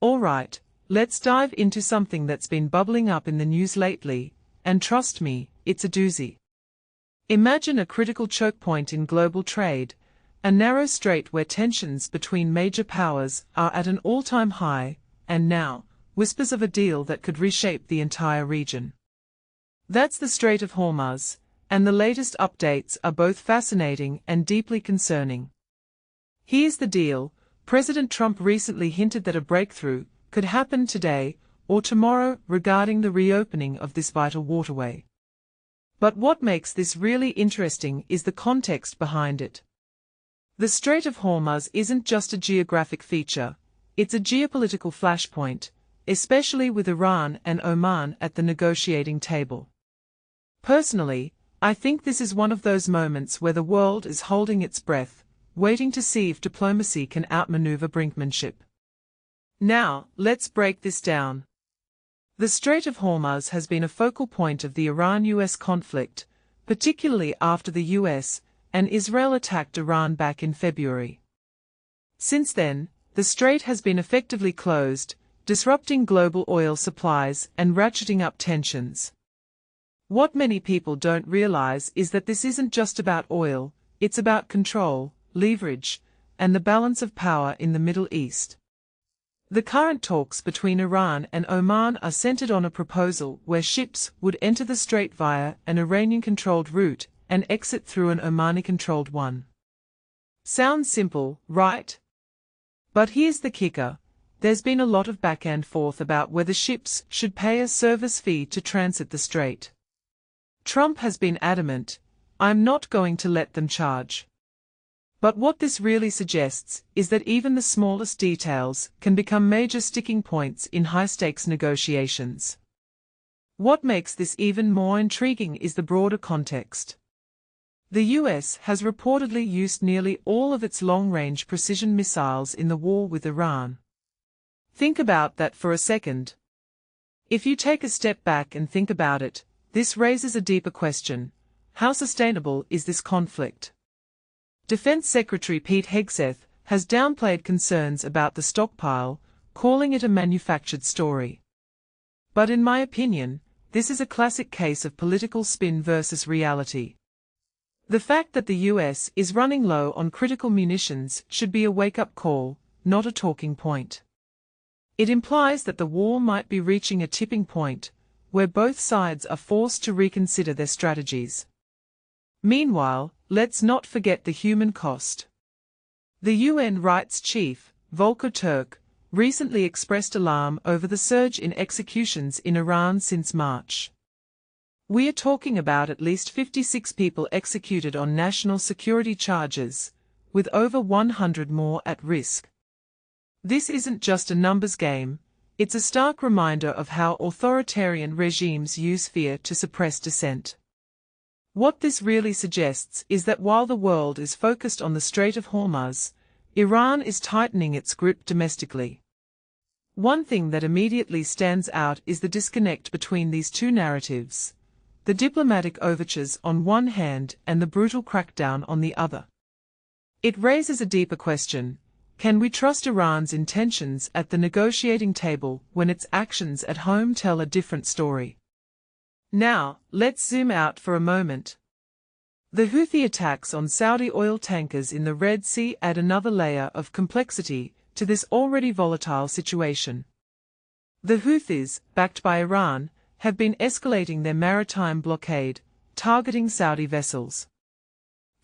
Alright, let's dive into something that's been bubbling up in the news lately, and trust me, it's a doozy. Imagine a critical choke point in global trade, a narrow strait where tensions between major powers are at an all-time high, and now, whispers of a deal that could reshape the entire region. That's the Strait of Hormuz, and the latest updates are both fascinating and deeply concerning. Here's the deal: President Trump recently hinted that a breakthrough could happen today or tomorrow regarding the reopening of this vital waterway. But what makes this really interesting is the context behind it. The Strait of Hormuz isn't just a geographic feature, it's a geopolitical flashpoint, especially with Iran and Oman at the negotiating table. Personally, I think this is one of those moments where the world is holding its breath, waiting to see if diplomacy can outmaneuver brinkmanship. Now, let's break this down. The Strait of Hormuz has been a focal point of the Iran-US conflict, particularly after the US and Israel attacked Iran back in February. Since then, the strait has been effectively closed, disrupting global oil supplies and ratcheting up tensions. What many people don't realize is that this isn't just about oil, it's about control, leverage, and the balance of power in the Middle East. The current talks between Iran and Oman are centered on a proposal where ships would enter the strait via an Iranian-controlled route and exit through an Omani-controlled one. Sounds simple, right? But here's the kicker: there's been a lot of back and forth about whether ships should pay a service fee to transit the strait. Trump has been adamant, "I'm not going to let them charge." But what this really suggests is that even the smallest details can become major sticking points in high-stakes negotiations. What makes this even more intriguing is the broader context. The US has reportedly used nearly all of its long-range precision missiles in the war with Iran. Think about that for a second. If you take a step back and think about it, this raises a deeper question: how sustainable is this conflict? Defense Secretary Pete Hegseth has downplayed concerns about the stockpile, calling it a manufactured story. But in my opinion, this is a classic case of political spin versus reality. The fact that the US is running low on critical munitions should be a wake-up call, not a talking point. It implies that the war might be reaching a tipping point, where both sides are forced to reconsider their strategies. Meanwhile, let's not forget the human cost. The UN Rights Chief, Volker Turk, recently expressed alarm over the surge in executions in Iran since March. We are talking about at least 56 people executed on national security charges, with over 100 more at risk. This isn't just a numbers game, it's a stark reminder of how authoritarian regimes use fear to suppress dissent. What this really suggests is that while the world is focused on the Strait of Hormuz, Iran is tightening its grip domestically. One thing that immediately stands out is the disconnect between these two narratives: the diplomatic overtures on one hand and the brutal crackdown on the other. It raises a deeper question: can we trust Iran's intentions at the negotiating table when its actions at home tell a different story? Now, let's zoom out for a moment. The Houthi attacks on Saudi oil tankers in the Red Sea add another layer of complexity to this already volatile situation. The Houthis, backed by Iran, have been escalating their maritime blockade, targeting Saudi vessels.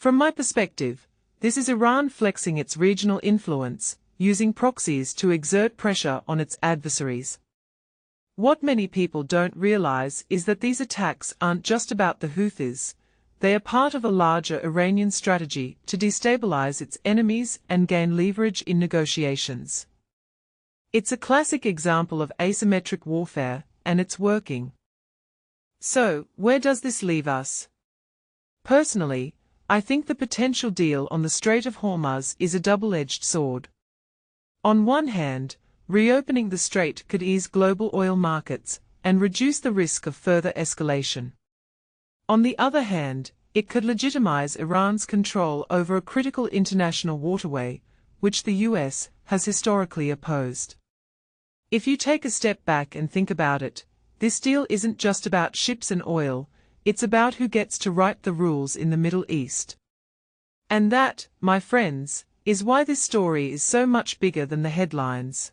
From my perspective, this is Iran flexing its regional influence, using proxies to exert pressure on its adversaries. What many people don't realize is that these attacks aren't just about the Houthis, they are part of a larger Iranian strategy to destabilize its enemies and gain leverage in negotiations. It's a classic example of asymmetric warfare, and it's working. So, where does this leave us? Personally, I think the potential deal on the Strait of Hormuz is a double-edged sword. On one hand, reopening the strait could ease global oil markets and reduce the risk of further escalation. On the other hand, it could legitimize Iran's control over a critical international waterway, which the US has historically opposed. If you take a step back and think about it, this deal isn't just about ships and oil, it's about who gets to write the rules in the Middle East. And that, my friends, is why this story is so much bigger than the headlines.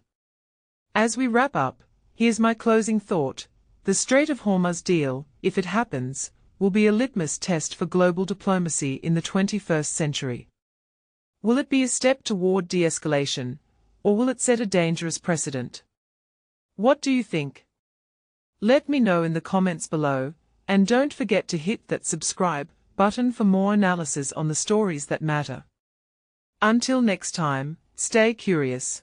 As we wrap up, here's my closing thought. The Strait of Hormuz deal, if it happens, will be a litmus test for global diplomacy in the 21st century. Will it be a step toward de-escalation, or will it set a dangerous precedent? What do you think? Let me know in the comments below, and don't forget to hit that subscribe button for more analysis on the stories that matter. Until next time, stay curious.